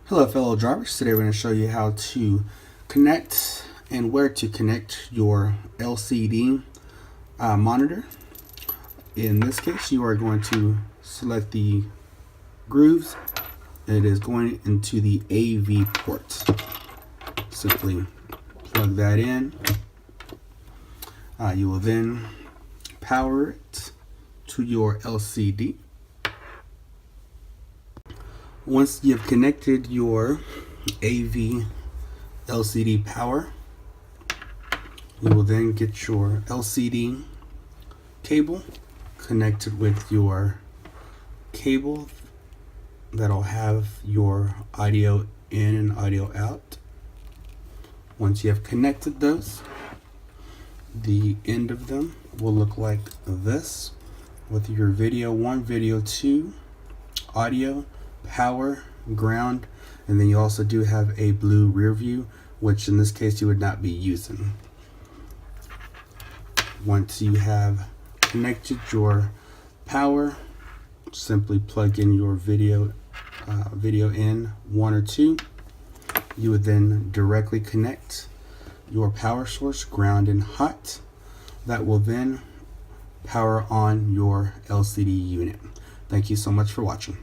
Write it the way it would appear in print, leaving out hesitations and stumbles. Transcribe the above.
Hello fellow drivers, today we're going to show you how to connect and where to connect your LCD monitor. In this case, you are going to select the grooves. It is going into the AV port. Simply plug that in. You will then power it to your LCD. Once you've connected your AV LCD power, you will then get your LCD cable connected with your cable that'll have your audio in and audio out. Once you have connected those, the end of them will look like this, with your video 1, video 2, audio, power, ground, and then you also do have a blue rear view, which in this case you would not be using. Once you have connected your power, simply plug in your video in 1 or 2. You would then directly connect your power source, ground and hot. That will then power on your LCD unit. Thank you so much for watching.